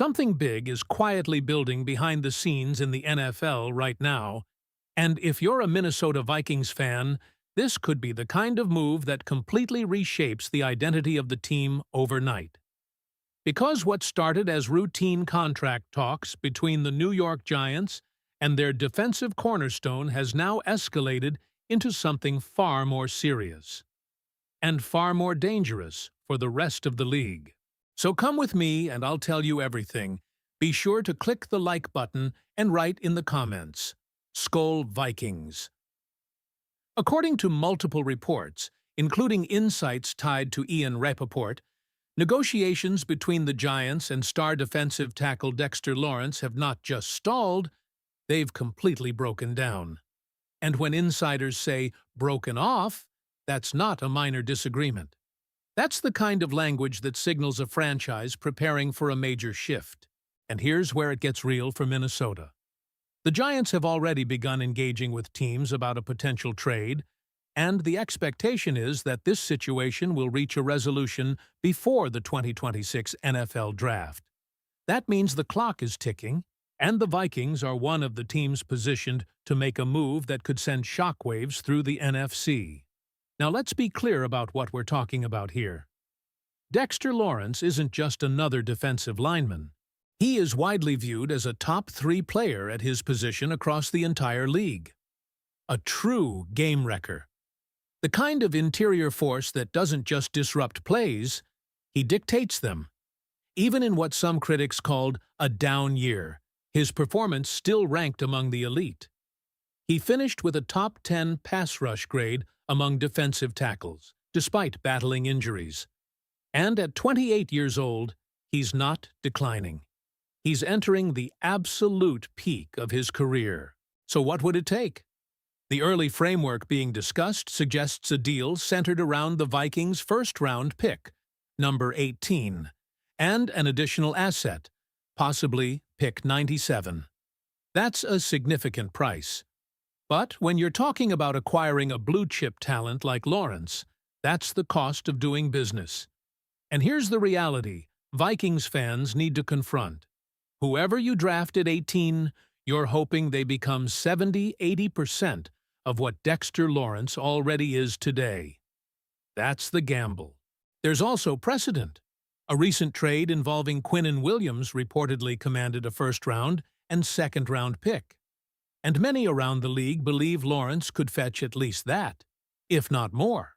Something big is quietly building behind the scenes in the NFL right now, and if you're a Minnesota Vikings fan, this could be the kind of move that completely reshapes the identity of the team overnight. Because what started as routine contract talks between the New York Giants and their defensive cornerstone has now escalated into something far more serious and far more dangerous for the rest of the league. So come with me and I'll tell you everything. Be sure to click the like button and write in the comments, SKOL Vikings. According to multiple reports, including insights tied to Ian Rapoport, negotiations between the Giants and star defensive tackle Dexter Lawrence have not just stalled, they've completely broken down. And when insiders say broken off, that's not a minor disagreement. That's the kind of language that signals a franchise preparing for a major shift. And here's where it gets real for Minnesota. The Giants have already begun engaging with teams about a potential trade, and the expectation is that this situation will reach a resolution before the 2026 NFL Draft. That means the clock is ticking, and the Vikings are one of the teams positioned to make a move that could send shockwaves through the NFC. Now let's be clear about what we're talking about here. Dexter Lawrence isn't just another defensive lineman. He is widely viewed as a top-3 player at his position across the entire league. A true game wrecker. The kind of interior force that doesn't just disrupt plays, he dictates them. Even in what some critics called a down year, his performance still ranked among the elite. He finished with a top 10 pass rush grade among defensive tackles, despite battling injuries. And at 28 years old, he's not declining. He's entering the absolute peak of his career. So what would it take? The early framework being discussed suggests a deal centered around the Vikings' first-round pick, number 18, and an additional asset, possibly pick 97. That's a significant price. But when you're talking about acquiring a blue-chip talent like Lawrence, that's the cost of doing business. And here's the reality Vikings fans need to confront. Whoever you draft at 18, you're hoping they become 70–80% of what Dexter Lawrence already is today. That's the gamble. There's also precedent. A recent trade involving Quinnen Williams reportedly commanded a first-round and second-round pick. And many around the league believe Lawrence could fetch at least that, if not more.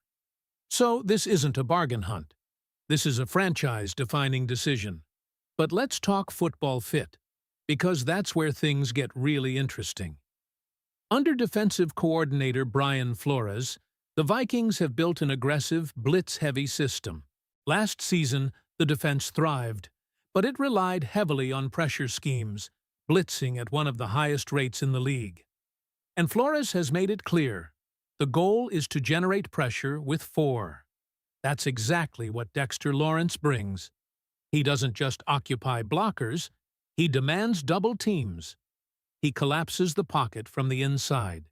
So this isn't a bargain hunt. This is a franchise-defining decision. But let's talk football fit, because that's where things get really interesting. Under defensive coordinator Brian Flores, the Vikings have built an aggressive, blitz-heavy system. Last season, the defense thrived, but it relied heavily on pressure schemes, blitzing at one of the highest rates in the league. And Flores has made it clear, the goal is to generate pressure with 4. That's exactly what Dexter Lawrence brings. He doesn't just occupy blockers, he demands double teams. He collapses the pocket from the inside.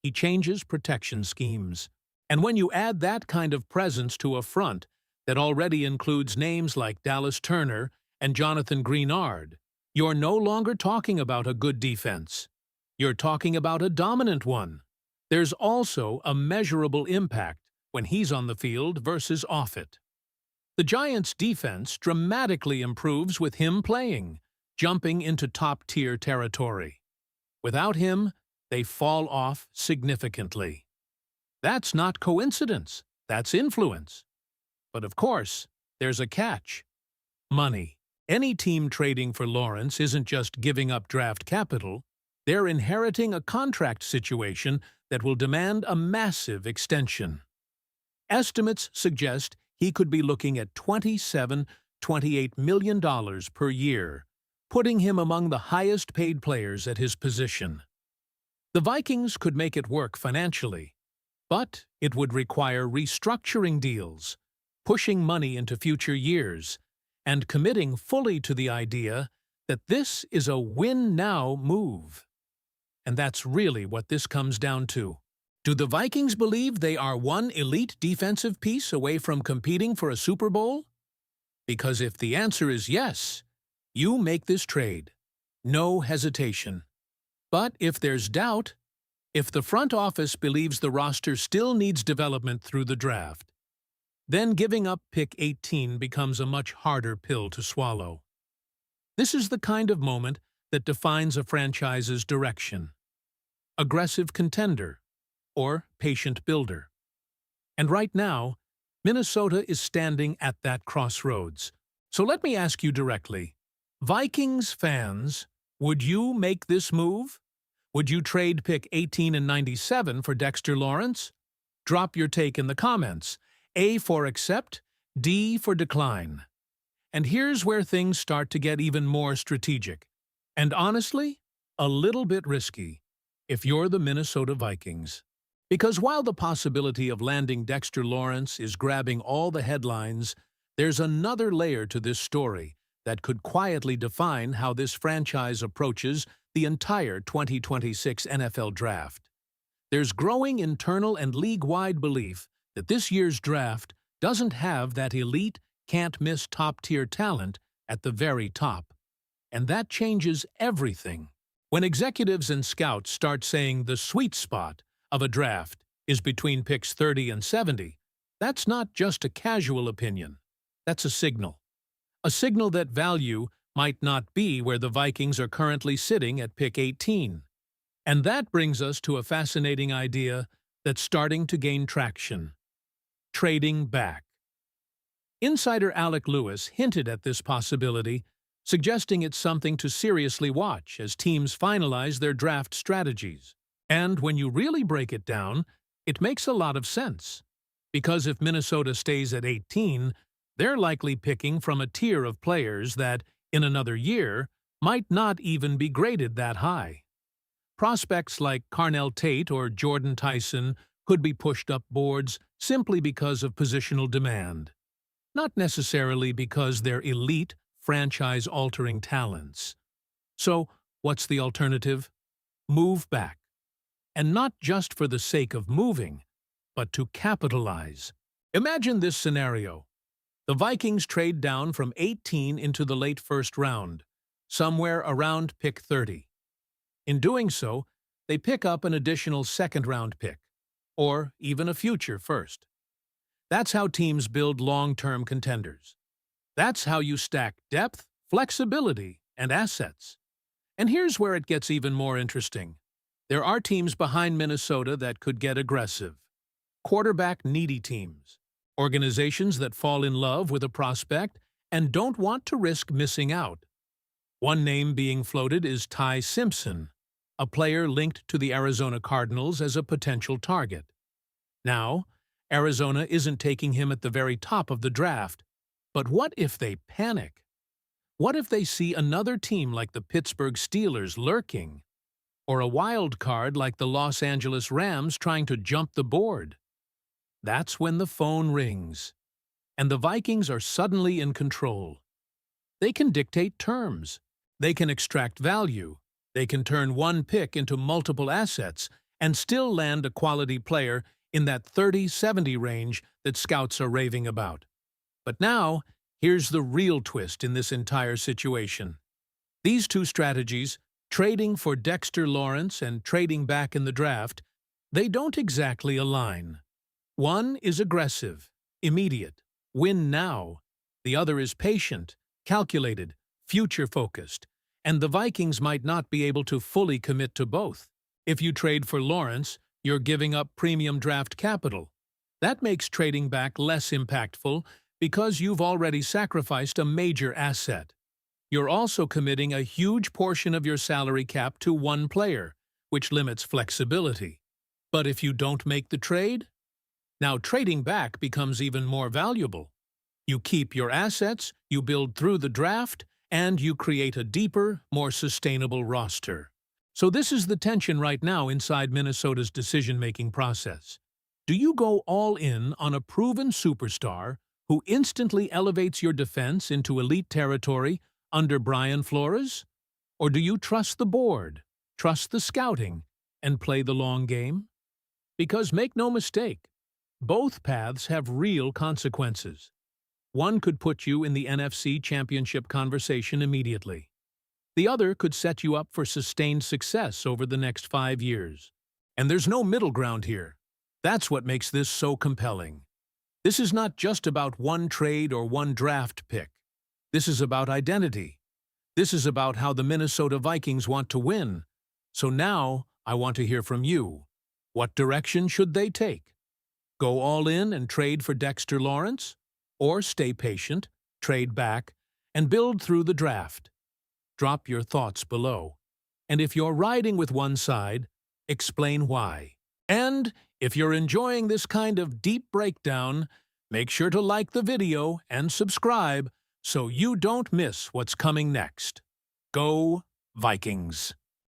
He changes protection schemes. And when you add that kind of presence to a front that already includes names like Dallas Turner and Jonathan Greenard, you're no longer talking about a good defense. You're talking about a dominant one. There's also a measurable impact when he's on the field versus off it. The Giants' defense dramatically improves with him playing, jumping into top-tier territory. Without him, they fall off significantly. That's not coincidence, that's influence. But of course, there's a catch. Money. Any team trading for Lawrence isn't just giving up draft capital, they're inheriting a contract situation that will demand a massive extension. Estimates suggest he could be looking at $27–28 million per year, putting him among the highest-paid players at his position. The Vikings could make it work financially, but it would require restructuring deals, pushing money into future years, and committing fully to the idea that this is a win-now move. And that's really what this comes down to. Do the Vikings believe they are one elite defensive piece away from competing for a Super Bowl? Because if the answer is yes, You make this trade. No hesitation. But if there's doubt, if the front office believes the roster still needs development through the draft, then giving up pick 18 becomes a much harder pill to swallow. This is the kind of moment that defines a franchise's direction. Aggressive contender or patient builder. And right now, Minnesota is standing at that crossroads. So let me ask you directly, Vikings fans, would you make this move? Would you trade pick 18 and 97 for Dexter Lawrence? Drop your take in the comments. A for accept, D for decline. And here's where things start to get even more strategic. And honestly, a little bit risky if you're the Minnesota Vikings. Because while the possibility of landing Dexter Lawrence is grabbing all the headlines, there's another layer to this story that could quietly define how this franchise approaches the entire 2026 NFL Draft. There's growing internal and league-wide belief that this year's draft doesn't have that elite, can't-miss top-tier talent at the very top. And that changes everything. When executives and scouts start saying the sweet spot of a draft is between picks 30 and 70, that's not just a casual opinion. That's a signal. A signal that value might not be where the Vikings are currently sitting at pick 18. And that brings us to a fascinating idea that's starting to gain traction. Trading back. Insider Alec Lewis hinted at this possibility, suggesting it's something to seriously watch as teams finalize their draft strategies. And when you really break it down, it makes a lot of sense. Because if Minnesota stays at 18, they're likely picking from a tier of players that, in another year, might not even be graded that high. Prospects like Carnell Tate or Jordan Tyson could be pushed up boards simply because of positional demand, not necessarily because they're elite, franchise-altering talents. So, what's the alternative? Move back. And not just for the sake of moving, but to capitalize. Imagine this scenario. The Vikings trade down from 18 into the late first round, somewhere around pick 30. In doing so, they pick up an additional second-round pick, or even a future first. That's how teams build long-term contenders. That's how you stack depth, flexibility, and assets. And here's where it gets even more interesting. There are teams behind Minnesota that could get aggressive. Quarterback-needy teams. Organizations that fall in love with a prospect and don't want to risk missing out. One name being floated is Ty Simpson, a player linked to the Arizona Cardinals as a potential target. Now, Arizona isn't taking him at the very top of the draft, but what if they panic? What if they see another team like the Pittsburgh Steelers lurking? Or a wild card like the Los Angeles Rams trying to jump the board? That's when the phone rings, and the Vikings are suddenly in control. They can dictate terms. They can extract value. They can turn one pick into multiple assets and still land a quality player in that 30-70 range that scouts are raving about. But now, here's the real twist in this entire situation. These two strategies, trading for Dexter Lawrence and trading back in the draft, they don't exactly align. One is aggressive, immediate, win now. The other is patient, calculated, future-focused, and the Vikings might not be able to fully commit to both. If you trade for Lawrence, you're giving up premium draft capital. That makes trading back less impactful because you've already sacrificed a major asset. You're also committing a huge portion of your salary cap to one player, which limits flexibility. But if you don't make the trade, now trading back becomes even more valuable. You keep your assets, you build through the draft, and you create a deeper, more sustainable roster. So this is the tension right now inside Minnesota's decision-making process. Do you go all in on a proven superstar who instantly elevates your defense into elite territory under Brian Flores? Or do you trust the board, trust the scouting, and play the long game? Because make no mistake, both paths have real consequences. One could put you in the NFC Championship conversation immediately. The other could set you up for sustained success over the next 5 years. And there's no middle ground here. That's what makes this so compelling. This is not just about one trade or one draft pick. This is about identity. This is about how the Minnesota Vikings want to win. So now, I want to hear from you. What direction should they take? Go all in and trade for Dexter Lawrence? Or stay patient, trade back, and build through the draft? Drop your thoughts below. And if you're riding with one side, explain why. And if you're enjoying this kind of deep breakdown, make sure to like the video and subscribe so you don't miss what's coming next. Go Vikings!